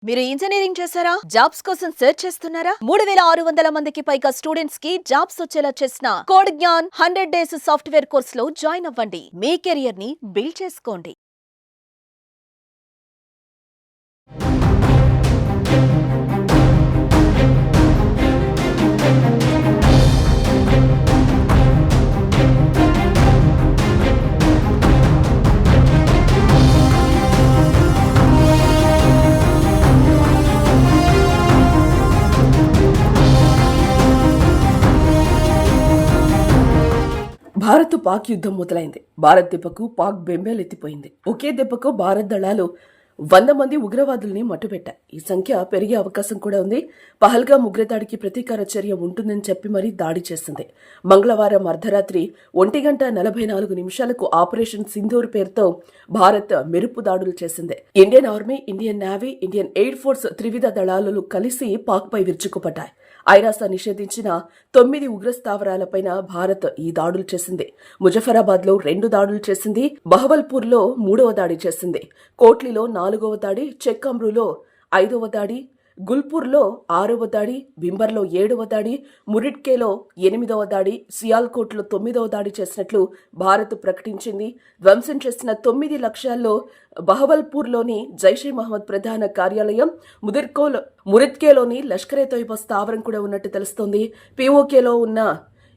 మీరు ఇంజనీరింగ్ చేశారా? జాబ్స్ కోసం సెర్చ్ చేస్తున్నారా? 3600 మందికి పైగా స్టూడెంట్స్ కి జాబ్స్ వచ్చేలా చేసిన code Gyan 100 days software course లో జాయిన్ అవ్వండి. మీ కెరియర్ ని బిల్డ్ చేసుకోండి. భారత్ పాక్ యుద్ధం మొదలైంది. భారత్ దెబ్బకు పాక్ బెంబేలెత్తిపోయింది. ఒకే దెబ్బకు భారత్ దళాలు 100 మంది ఉగ్రవాదుల్ని మట్టుబెట్టాయి. ఈ సంఖ్య పెరిగే అవకాశం కూడా ఉంది. పహల్గామ్ ఉగ్రదాడికి ప్రతీకార చర్య ఉంటుందని చెప్పి మరీ దాడి చేసింది. మంగళవారం అర్ధరాత్రి 1:44 ఆపరేషన్ సింధూర్ పేరుతో భారత్ మెరుపు దాడులు చేసింది. Indian army, Indian navy, Indian air force త్రివిధ దళాలు కలిసి పాక్పై విరుచుకుపడ్డాయి. ఐరాస నిషేధించిన 9 ఉగ్రస్థావరాలపైన భారత్ ఈ దాడులు చేసింది. ముజఫరాబాద్ లో 2 దాడులు చేసింది. బహవల్పూర్ లో 3వ దాడి చేసింది. కోట్లీలో 4వ దాడి, చెక్అమ్రూలో 5వ దాడి, గుల్పూర్లో 6వ దాడి, బింబర్లో 7వ దాడి, మురిడ్కేలో 8వ దాడి, సియాల్కోట్లో 9వ దాడి చేసినట్లు భారత్ ప్రకటించింది. ధ్వంసం చేసిన 9 లక్ష్యాల్లో బహవల్పూర్లోని జైషే మహమ్మద్ ప్రధాన కార్యాలయం, మురిద్కేలోని లష్కరే తోయిబా స్థావరం కూడా ఉన్నట్టు తెలుస్తోంది. పీఓకేలో ఉన్న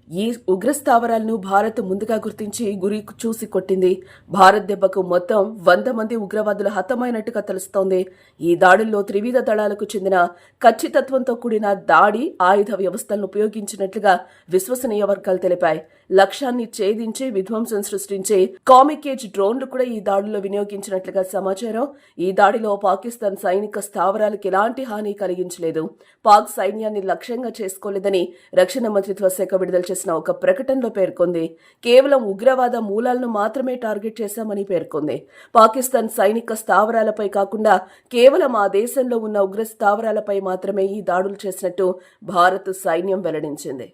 ఈ ఉగ్రస్థావరాలను భారత్ ముందుగా గుర్తించి గురి చూసి కొట్టింది. భారత్ దెబ్బకు మొత్తం 100 మంది ఉగ్రవాదులు హతమైనట్టుగా తెలుస్తోంది. ఈ దాడుల్లో త్రివిధ దళాలకు చెందిన ఖచ్చితత్వంతో కూడిన దాడి ఆయుధ వ్యవస్థలను ఉపయోగించినట్లుగా విశ్వసనీయ వర్గాలు తెలిపాయి. లక్ష్యాన్ని ఛేదించి విధ్వంసం సృష్టించే కామికేజ్ డ్రోన్లు కూడా ఈ దాడుల్లో వినియోగించినట్లుగా సమాచారం. ఈ దాడిలో పాకిస్తాన్ సైనిక స్థావరాలకు ఎలాంటి హాని కలిగించలేదు. పాక్ సైన్యాన్ని లక్ష్యంగా చేసుకోలేదని రక్షణ మంత్రిత్వ శాఖ విడుదల చేసిన ఒక ప్రకటనలో పేర్కొంది. కేవలం ఉగ్రవాద మూలాలను మాత్రమే టార్గెట్ చేశామని పేర్కొంది. పాకిస్తాన్ సైనిక స్థావరాలపై కాకుండా కేవలం ఆ దేశంలో ఉన్న ఉగ్ర స్థావరాలపై మాత్రమే ఈ దాడులు చేసినట్టు భారత్ సైన్యం వెల్లడించింది.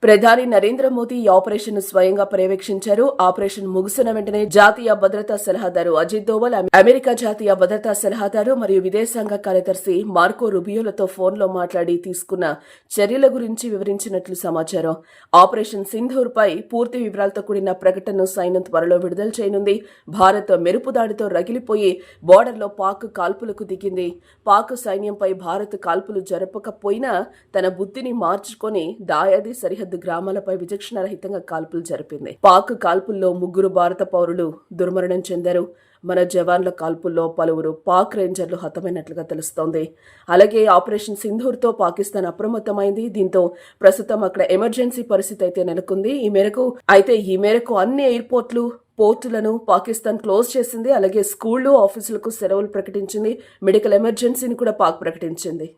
ప్రధాని నరేంద్ర మోదీ ఈ ఆపరేషన్ ను స్వయంగా పర్యవేక్షించారు. ఆపరేషన్ ముగిసిన వెంటనే జాతీయ భద్రతా సలహాదారు అజిత్ దోవల్, అమెరికా జాతీయ భద్రతా సలహాదారు మరియు విదేశాంగ కార్యదర్శి మార్కో రుబియోలతో ఫోన్లో మాట్లాడి తీసుకున్న చర్యల గురించి వివరించినట్లు సమాచారం. ఆపరేషన్ సింధూర్ పై పూర్తి వివరాలతో కూడిన ప్రకటనను సైన్యం త్వరలో విడుదల చేయనుంది. భారత్ మెరుపు దాడితో రగిలిపోయి బోర్డర్లో పాక్ కాల్పులకు దిగింది. పాక్ సైన్యంపై భారత్ కాల్పులు జరపకపోయినా తన బుద్ధిని మార్చుకొని దాయాది సరిహద్దు గ్రామాలపై విచక్షణరహితంగా కాల్పులు జరిపింది. పాక్ కాల్పుల్లో 3 భారత పౌరులు దుర్మరణం చెందారు. మన జవాన్ల కాల్పుల్లో పలువురు పాక్ రేంజర్లు హతమైనట్లుగా తెలుస్తోంది. అలాగే ఆపరేషన్ సింధూర్తో పాకిస్తాన్ అప్రమత్తమైంది. దీంతో ప్రస్తుతం అక్కడ ఎమర్జెన్సీ పరిస్థితి అయితే నెలకొంది. ఈ మేరకు అన్ని ఎయిర్పోర్ట్లు, పోర్టులను పాకిస్తాన్ క్లోజ్ చేసింది. అలాగే స్కూళ్లు, ఆఫీసులకు సెలవులు ప్రకటించింది. మెడికల్ ఎమర్జెన్సీని కూడా పాక్ ప్రకటించింది.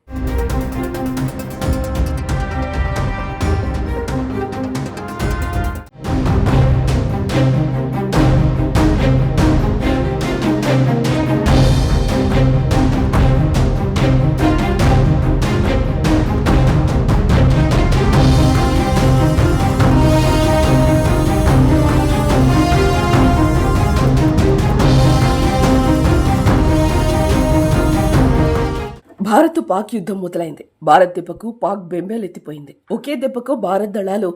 భారత్ పాక్ యుద్ధం మొదలైంది. భారత్ దెబ్బకు పాక్ బెంబేలెత్తిపోయింది. ఒకే దెబ్బకు భారత్ దళాలు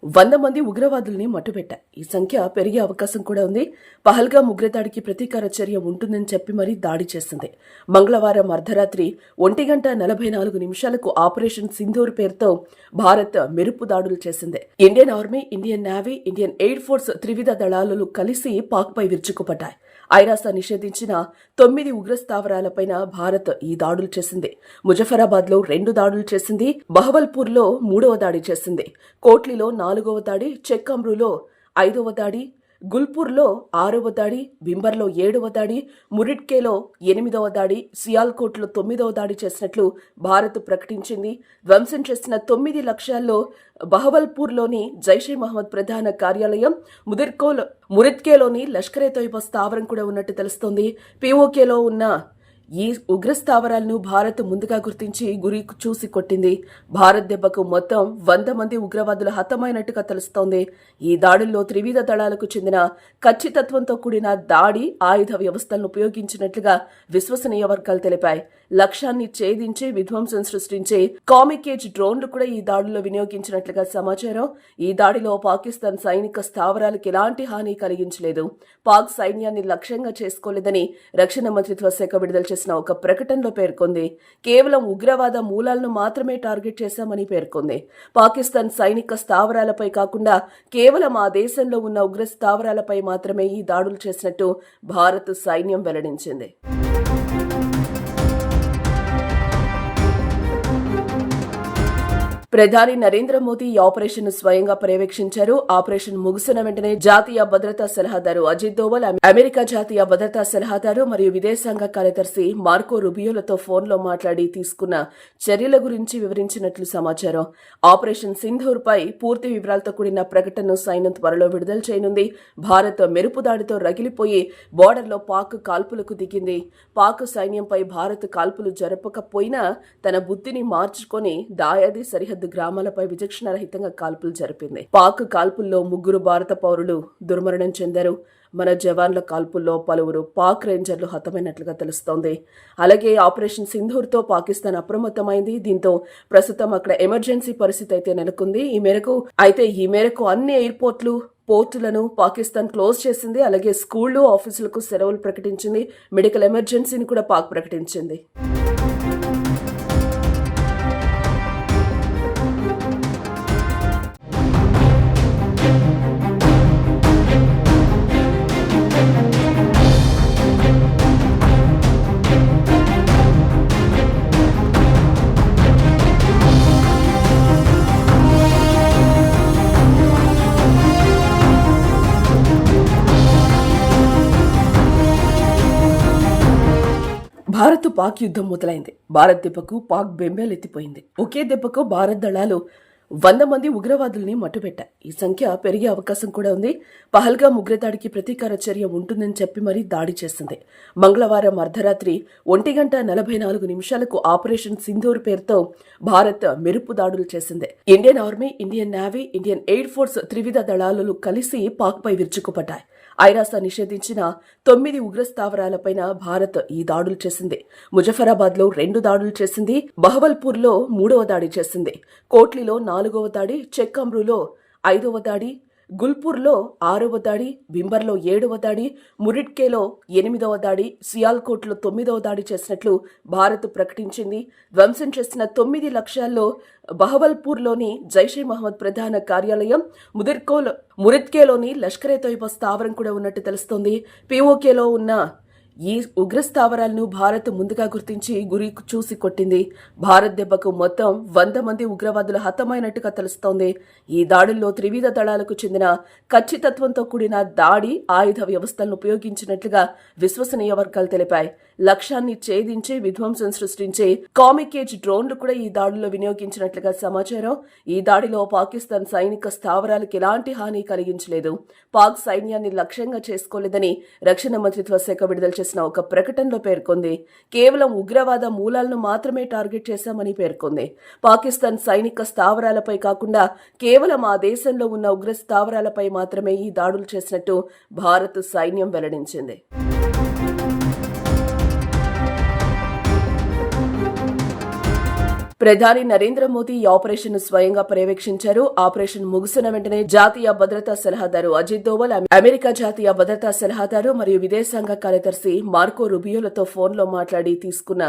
100 మంది ఉగ్రవాదుల్ని మట్టుబెట్టాయి. ఈ సంఖ్య పెరిగే అవకాశం కూడా ఉంది. పహల్గామ్ ఉగ్రదాడికి ప్రతీకార చర్య ఉంటుందని చెప్పి మరీ దాడి చేసింది. మంగళవారం అర్ధరాత్రి 1:44 ఆపరేషన్ సింధూర్ పేరుతో భారత్ మెరుపు దాడులు చేసింది. Indian army, Indian navy, Indian air force త్రివిధ దళాలు కలిసి పాక్పై విరుచుకుపడ్డాయి. ఐరాస నిషేధించిన 9 ఉగ్రస్థావరాలపైన భారత్ ఈ దాడులు చేసింది. ముజఫరాబాద్ లో 2 దాడులు చేసింది. బహవల్పూర్ లో 3వ దాడి చేసింది. కోట్లీలో 4వ దాడి, చెక్అమ్రూలో 5వ దాడి, గుల్పూర్లో 6వ దాడి, బింబర్లో 7వ దాడి, మురిడ్కేలో 8వ దాడి, సియాల్కోట్లో 9వ దాడి చేసినట్లు భారత్ ప్రకటించింది. ధ్వంసం చేసిన 9 లక్ష్యాల్లో బహవల్పూర్లోని జైషే మహమ్మద్ ప్రధాన కార్యాలయం, మురిద్కేలోని లష్కరే తోయిబా స్థావరం కూడా ఉన్నట్టు తెలుస్తోంది. పీఓకేలో ఉన్న ఈ ఉగ్ర స్థావరాలను భారత్ ముందుగా గుర్తించి గురి చూసి కొట్టింది. భారత్ దెబ్బకు మొత్తం 100 మంది ఉగ్రవాదులు హతమైనట్టుగా తెలుస్తోంది. ఈ దాడుల్లో త్రివిధ దళాలకు చెందిన ఖచ్చితత్వంతో కూడిన దాడి ఆయుధ వ్యవస్థలను ఉపయోగించినట్లుగా విశ్వసనీయ వర్గాలు తెలిపాయి. లక్ష్యాన్ని ఛేదించి విధ్వంసం సృష్టించే కామిక్ ఏజ్ డ్రోన్లు కూడా ఈ దాడుల్లో వినియోగించినట్లుగా సమాచారం. ఈ దాడిలో పాకిస్తాన్ సైనిక స్థావరాలకు ఎలాంటి హాని కలిగించలేదు. పాక్ సైన్యాన్ని లక్ష్యంగా చేసుకోలేదని రక్షణ మంత్రిత్వ శాఖ విడుదల చేసిన ఒక ప్రకటనలో పేర్కొంది. కేవలం ఉగ్రవాద మూలాలను మాత్రమే టార్గెట్ చేశామని పేర్కొంది. పాకిస్తాన్ సైనిక స్థావరాలపై కాకుండా కేవలం ఆ దేశంలో ఉన్న ఉగ్ర స్థావరాలపై మాత్రమే ఈ దాడులు చేసినట్టు భారత్ సైన్యం వెల్లడించింది. ప్రధాని నరేంద్ర మోదీ ఈ ఆపరేషన్ స్వయంగా పర్యవేక్షించారు. ఆపరేషన్ ముగిసిన వెంటనే జాతీయ భద్రతా సలహాదారు అజిత్ దోవల్, అమెరికా జాతీయ భద్రతా సలహాదారు మరియు విదేశాంగ కార్యదర్శి మార్కో రుబియోలతో ఫోన్లో మాట్లాడి తీసుకున్న చర్యల గురించి వివరించినట్లు సమాచారం. ఆపరేషన్ సింధూర్ పై పూర్తి వివరాలతో కూడిన ప్రకటనను సైన్యం త్వరలో విడుదల చేయనుంది. భారత్ మెరుపు దాడితో రగిలిపోయి బోర్డర్లో పాక్ కాల్పులకు దిగింది. పాక్ సైన్యంపై భారత్ కాల్పులు జరపకపోయినా తన బుద్ధిని మార్చుకొని దాయాది సరిహద్దు గ్రామాలపై విచక్షణరహితంగా కాల్పులు జరిపింది. పాక్ కాల్పుల్లో 3 భారత పౌరులు దుర్మరణం చెందారు. మన జవాన్ల కాల్పుల్లో పలువురు పాక్ రేంజర్లు హతమైనట్లుగా తెలుస్తోంది. అలాగే ఆపరేషన్ సింధూర్తో పాకిస్తాన్ అప్రమత్తమైంది. దీంతో ప్రస్తుతం అక్కడ ఎమర్జెన్సీ పరిస్థితి అయితే నెలకొంది. ఈ మేరకు అన్ని ఎయిర్పోర్ట్లు, పోర్టులను పాకిస్తాన్ క్లోజ్ చేసింది. అలాగే స్కూళ్లు, ఆఫీసులకు సెలవులు ప్రకటించింది. మెడికల్ ఎమర్జెన్సీని కూడా పాక్ ప్రకటించింది. భారత్ పాక్ యుద్ధం మొదలైంది. భారత్ దెబ్బకు పాక్ బెంబేలెత్తిపోయింది. ఒకే దెబ్బకు భారత్ దళాలు 100 మంది ఉగ్రవాదుల్ని మట్టుబెట్టాయి. ఈ సంఖ్య పెరిగే అవకాశం కూడా ఉంది. పహల్గా ఉగ్రదాడికి ప్రతీకార చర్య ఉంటుందని చెప్పి మరీ దాడి చేసింది. మంగళవారం అర్ధరాత్రి 1:44 ఆపరేషన్ సింధూర్ పేరుతో భారత్ మెరుపు దాడులు చేసింది. Indian army, Indian navy, Indian air force త్రివిధ దళాలు కలిసి పాక్పై విరుచుకుపడ్డాయి. ఐరాస నిషేధించిన 9 ఉగ్ర స్థావరాలపైన భారత్ ఈ దాడులు చేసింది. ముజఫరాబాద్ లో 2 దాడులు చేసింది. బహవల్పూర్ లో 3వ దాడి చేసింది. కోట్లీలో 4వ దాడి, చెక్అమ్రూలో 5వ దాడి, గుల్పూర్లో 6వ దాడి, బింబర్లో 7వ దాడి, మురిడ్కేలో 8వ దాడి, సియాల్కోట్లో 9వ దాడి చేసినట్లు భారత్ ప్రకటించింది. ధ్వంసం చేసిన 9 లక్ష్యాల్లో బహవల్పూర్లోని జైషే మహమ్మద్ ప్రధాన కార్యాలయం, మురిద్కేలోని లష్కరే తోయిబా స్థావరం కూడా ఉన్నట్టు తెలుస్తోంది. పీఓకేలో ఉన్న ఈ ఉగ్ర స్థావరాలను భారత్ ముందుగా గుర్తించి గురి చూసి కొట్టింది. భారత్ దెబ్బకు మొత్తం 100 మంది ఉగ్రవాదులు హతమైనట్టుగా తెలుస్తోంది. ఈ దాడుల్లో త్రివిధ దళాలకు చెందిన ఖచ్చితత్వంతో కూడిన దాడి ఆయుధ వ్యవస్థలను ఉపయోగించినట్లుగా విశ్వసనీయ వర్గాలు తెలిపాయి. లక్ష్యాన్ని ఛేదించి విధ్వంసం సృష్టించే కామిక్ ఏజ్ డ్రోన్లు కూడా ఈ దాడుల్లో వినియోగించినట్లుగా సమాచారం. ఈ దాడిలో పాకిస్తాన్ సైనిక స్థావరాలకు ఎలాంటి హాని కలిగించలేదు. పాక్ సైన్యాన్ని లక్ష్యంగా చేసుకోలేదని రక్షణ మంత్రిత్వ శాఖ విడుదల చేసిన ఒక ప్రకటనలో పేర్కొంది. కేవలం ఉగ్రవాద మూలాలను మాత్రమే టార్గెట్ చేశామని పేర్కొంది. పాకిస్తాన్ సైనిక స్థావరాలపై కాకుండా కేవలం ఆ దేశంలో ఉన్న ఉగ్ర స్థావరాలపై మాత్రమే ఈ దాడులు చేసినట్టు భారత్ సైన్యం వెల్లడించింది. ప్రధాని నరేంద్ర మోదీ ఈ ఆపరేషన్ స్వయంగా పర్యవేక్షించారు. ఆపరేషన్ ముగిసిన వెంటనే జాతీయ భద్రతా సలహాదారు అజిత్ దోవల్, అమెరికా జాతీయ భద్రతా సలహాదారు మరియు విదేశాంగ కార్యదర్శి మార్కో రుబియోలతో ఫోన్లో మాట్లాడి తీసుకున్న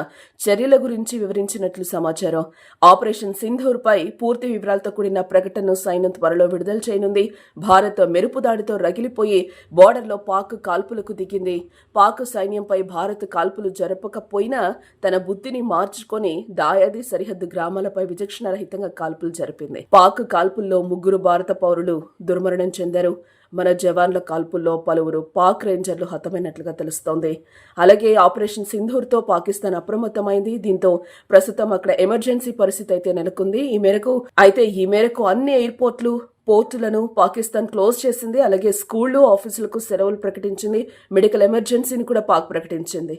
చర్యల గురించి వివరించినట్లు సమాచారం. ఆపరేషన్ సింధూర్ పై పూర్తి వివరాలతో కూడిన ప్రకటనను సైన్యం త్వరలో విడుదల చేయనుంది. భారత్ మెరుపు దాడితో రగిలిపోయి బోర్డర్లో పాక్ కాల్పులకు దిగింది. పాక్ సైన్యంపై భారత్ కాల్పులు జరపకపోయినా తన బుద్ధిని మార్చుకొని దాయాది సరిహద్దు గ్రామాలపై విచక్షణరహితంగా కాల్పులు జరిపింది. పాక్ కాల్పుల్లో 3 భారత పౌరులు దుర్మరణం చెందారు. మన జవాన్ల కాల్పుల్లో పలువురు పాక్ రేంజర్లు హతమైనట్లుగా తెలుస్తోంది. అలాగే ఆపరేషన్ సింధూర్తో పాకిస్తాన్ అప్రమత్తమైంది. దీంతో ప్రస్తుతం అక్కడ ఎమర్జెన్సీ పరిస్థితి అయితే నెలకొంది. ఈ మేరకు అన్ని ఎయిర్పోర్ట్లు, పోర్టులను పాకిస్తాన్ క్లోజ్ చేసింది. అలాగే స్కూళ్లు, ఆఫీసులకు సెలవులు ప్రకటించింది. మెడికల్ ఎమర్జెన్సీని కూడా పాక్ ప్రకటించింది.